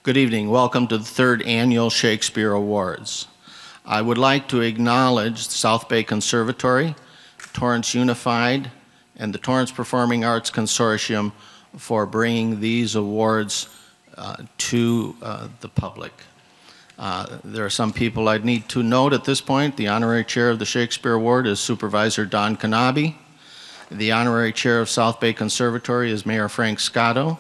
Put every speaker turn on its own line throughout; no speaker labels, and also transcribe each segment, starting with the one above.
Good evening. Welcome to the third annual Shakespeare Awards. I would like to acknowledge South Bay Conservatory, Torrance Unified, and the Torrance Performing Arts Consortium for bringing these awards to the public. There are some people I'd need to note at this point. The honorary chair of the Shakespeare Award is Supervisor Don Kanabe. The honorary chair of South Bay Conservatory is Mayor Frank Scotto.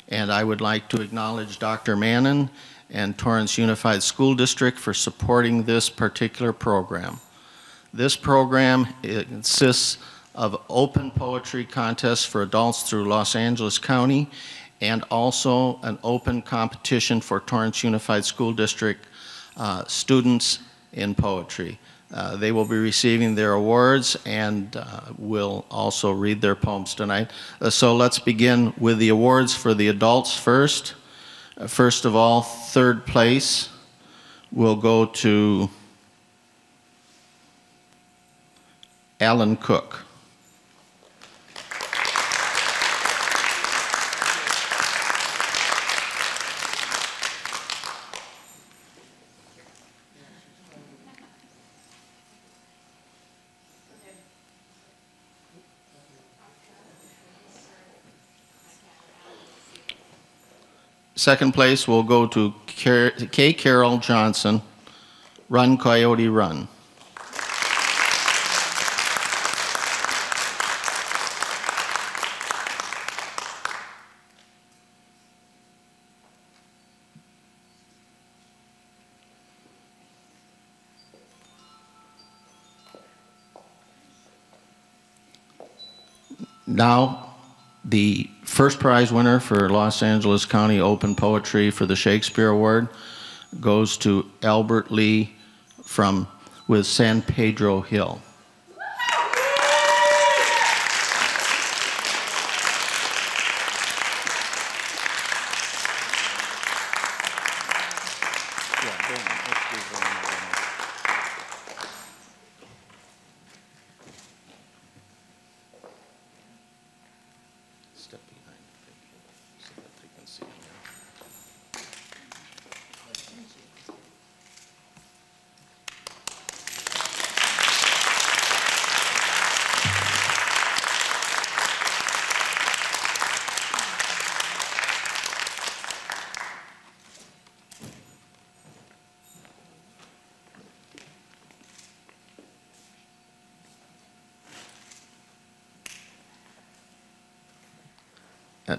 And I would like to acknowledge Dr. Mannon and Torrance Unified School District for supporting this particular program. This program consists of open poetry contests for adults through Los Angeles County and also an open competition for Torrance Unified School District students in poetry. They will be receiving their awards and will also read their poems tonight. So let's begin with the awards for the adults first. First of all, third place will go to Alan Cook. Second place will go to K. Carol Johnson, Run Coyote Run. Now, the first prize winner for Los Angeles County Open Poetry for the Shakespeare Award goes to Albert Lee with San Pedro Hill.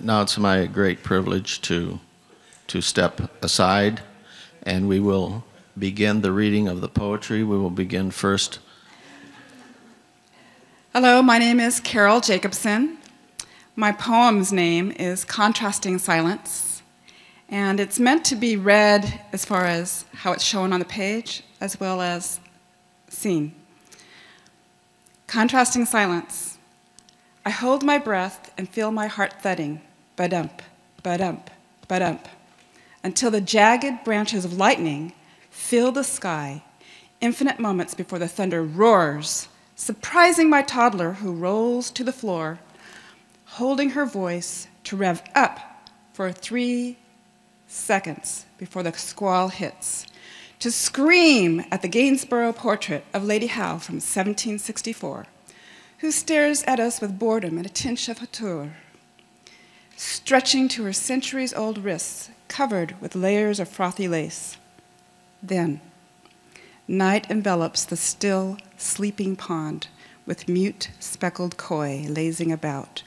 Now it's my great privilege to step aside, and we will begin the reading of the poetry. We will begin first.
Hello, my name is Carol Jacobson. My poem's name is Contrasting Silence, and it's meant to be read as far as how it's shown on the page, as well as seen. Contrasting Silence. I hold my breath and feel my heart thudding, ba-dump, ba-dump, ba-dump, until the jagged branches of lightning fill the sky, infinite moments before the thunder roars, surprising my toddler who rolls to the floor, holding her voice to rev up for 3 seconds before the squall hits, to scream at the Gainsborough portrait of Lady Howe from 1764, who stares at us with boredom and a tinge of hauteur, stretching to her centuries-old wrists, covered with layers of frothy lace. Then, night envelops the still, sleeping pond with mute, speckled koi lazing about,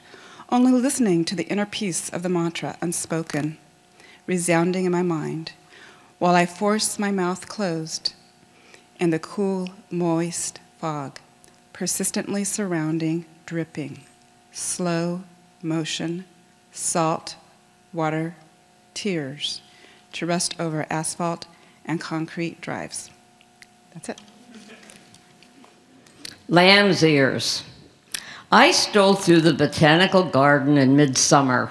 only listening to the inner peace of the mantra unspoken, resounding in my mind, while I force my mouth closed, and the cool, moist fog persistently surrounding, dripping, slow motion, salt, water, tears, to rust over asphalt and concrete drives. That's it.
Lamb's ears. I stroll through the botanical garden in midsummer,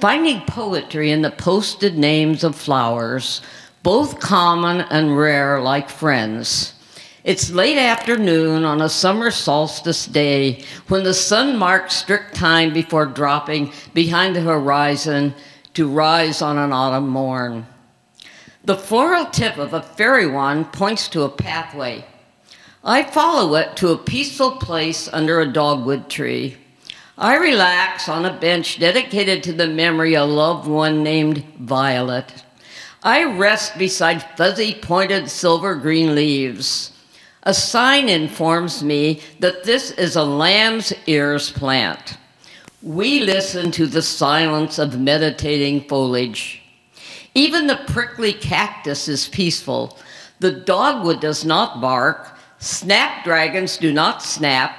finding poetry in the posted names of flowers, both common and rare like friends. It's late afternoon on a summer solstice day when the sun marks strict time before dropping behind the horizon to rise on an autumn morn. The floral tip of a fairy wand points to a pathway. I follow it to a peaceful place under a dogwood tree. I relax on a bench dedicated to the memory of a loved one named Violet. I rest beside fuzzy, pointed silver green leaves. A sign informs me that this is a lamb's ears plant. We listen to the silence of meditating foliage. Even the prickly cactus is peaceful. The dogwood does not bark. Snapdragons do not snap.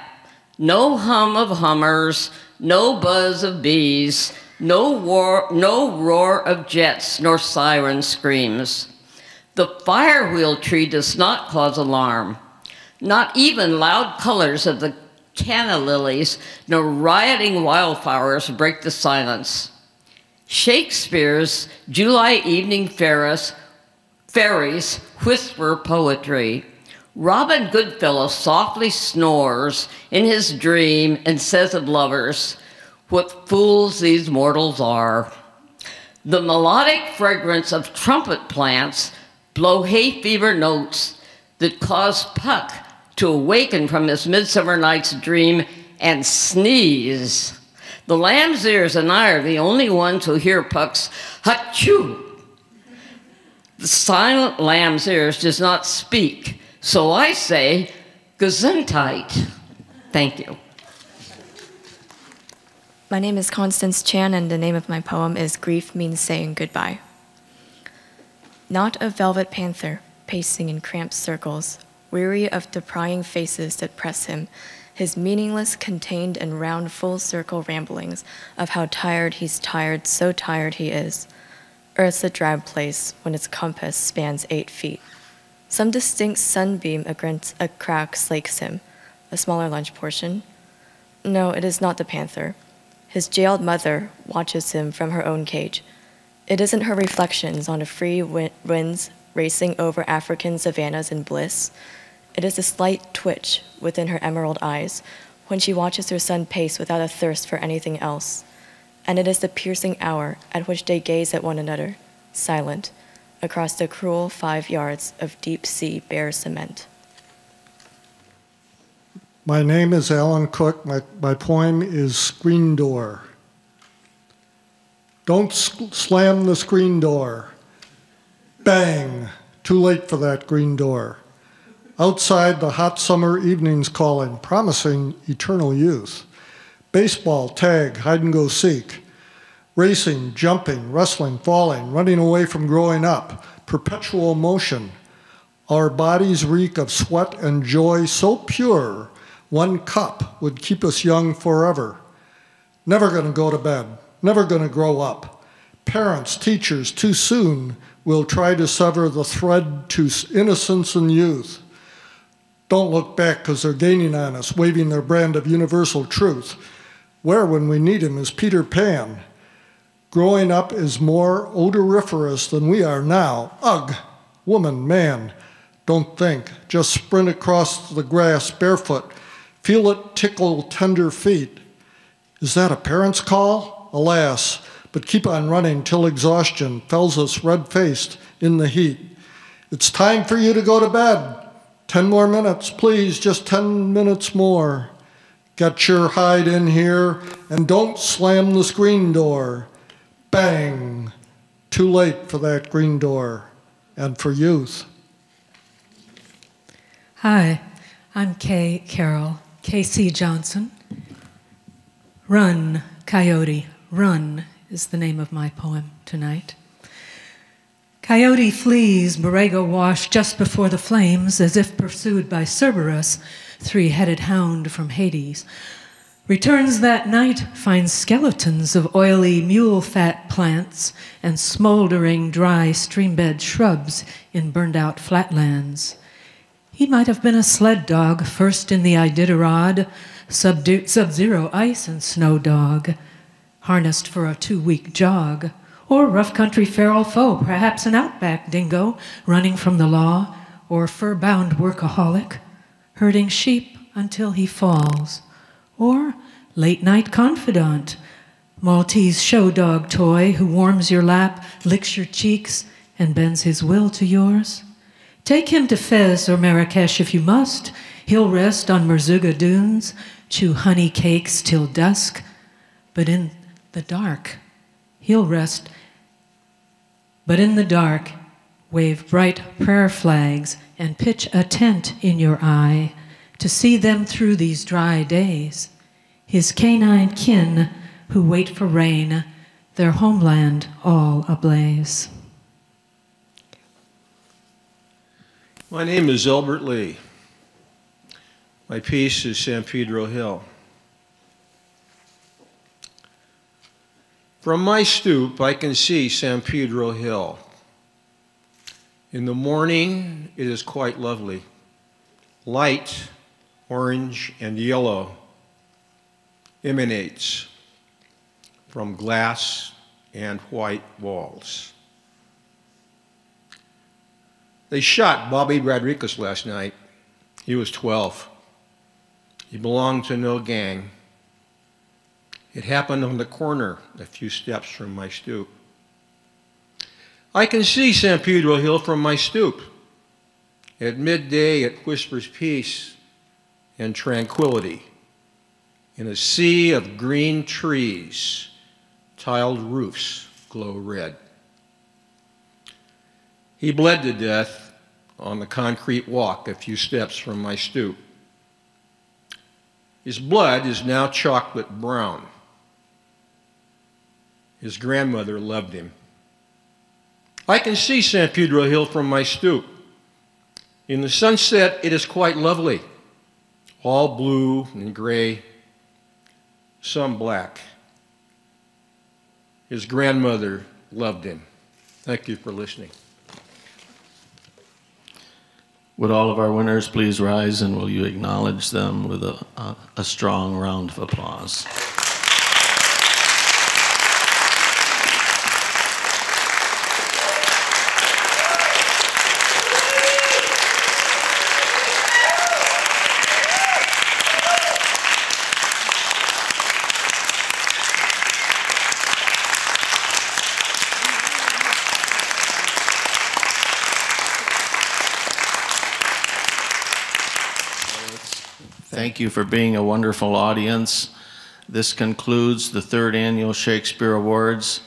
No hum of hummers, no buzz of bees, no roar of jets, nor siren screams. The firewheel tree does not cause alarm. Not even loud colors of the canna lilies, nor rioting wildflowers break the silence. Shakespeare's July evening fairies whisper poetry. Robin Goodfellow softly snores in his dream and says of lovers, "What fools these mortals are." The melodic fragrance of trumpet plants blow hay fever notes that cause Puck to awaken from his midsummer night's dream and sneeze. The lamb's ears and I are the only ones who hear Puck's "Hachoo." The silent lamb's ears does not speak, so I say, Gesundheit. Thank you.
My name is Constance Chan, and the name of my poem is Grief Means Saying Goodbye. Not a velvet panther, pacing in cramped circles, weary of the prying faces that press him, his meaningless, contained, and round full-circle ramblings of how tired he's tired, so tired he is. Earth's a drab place when its compass spans 8 feet. Some distinct sunbeam against a crack slakes him, a smaller lunch portion. No, it is not the panther. His jailed mother watches him from her own cage. It isn't her reflections on the free winds racing over African savannas in bliss. It is a slight twitch within her emerald eyes when she watches her son pace without a thirst for anything else. And it is the piercing hour at which they gaze at one another, silent, across the cruel 5 yards of deep-sea bare cement.
My name is Alan Cook. My poem is Screen Door. Don't slam the screen door. Bang! Too late for that green door. Outside, the hot summer evening's calling, promising eternal youth. Baseball, tag, hide and go seek. Racing, jumping, wrestling, falling, running away from growing up, perpetual motion. Our bodies reek of sweat and joy so pure, 1 cup would keep us young forever. Never gonna go to bed, never gonna grow up. Parents, teachers, too soon will try to sever the thread to innocence and youth. Don't look back because they're gaining on us, waving their brand of universal truth. Where when we need him is Peter Pan. Growing up is more odoriferous than we are now. Ugh, woman, man, don't think. Just sprint across the grass barefoot. Feel it tickle tender feet. Is that a parent's call? Alas, but keep on running till exhaustion fells us red-faced in the heat. It's time for you to go to bed. 10 more minutes, please, just 10 minutes more. Get your hide in here and don't slam the screen door. Bang! Too late for that green door and for youth.
Hi, I'm Kay Carroll, K.C. Johnson. Run, Coyote, Run is the name of my poem tonight. Coyote flees Borrego Wash just before the flames, as if pursued by Cerberus, 3-headed hound from Hades. Returns that night, finds skeletons of oily mule fat plants and smoldering dry streambed shrubs in burned-out flatlands. He might have been a sled dog, first in the Iditarod, sub-zero ice and snow dog, harnessed for a 2-week jog, or rough country feral foe, perhaps an outback dingo running from the law, or fur-bound workaholic, herding sheep until he falls, or late-night confidant, Maltese show dog toy who warms your lap, licks your cheeks, and bends his will to yours. Take him to Fez or Marrakesh if you must. He'll rest on Merzouga dunes, chew honey cakes till dusk. But in the dark, he'll rest. But in the dark, wave bright prayer flags and pitch a tent in your eye to see them through these dry days. His canine kin who wait for rain, their homeland all ablaze.
My name is Albert Lee. My piece is San Pedro Hill. From my stoop, I can see San Pedro Hill. In the morning, it is quite lovely. Light, orange, and yellow emanates from glass and white walls. They shot Bobby Rodriguez last night. He was 12. He belonged to no gang. It happened on the corner, a few steps from my stoop. I can see San Pedro Hill from my stoop. At midday, it whispers peace and tranquility. In a sea of green trees, tiled roofs glow red. He bled to death on the concrete walk a few steps from my stoop. His blood is now chocolate brown. His grandmother loved him. I can see San Pedro Hill from my stoop. In the sunset, it is quite lovely, all blue and gray, some black. His grandmother loved him. Thank you for listening.
Would all of our winners please rise, and will you acknowledge them with a strong round of applause? Thank you for being a wonderful audience. This concludes the 3rd Annual Shakespeare Awards.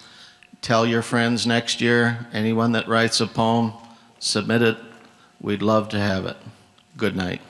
Tell your friends next year. Anyone that writes a poem, submit it. We'd love to have it. Good night.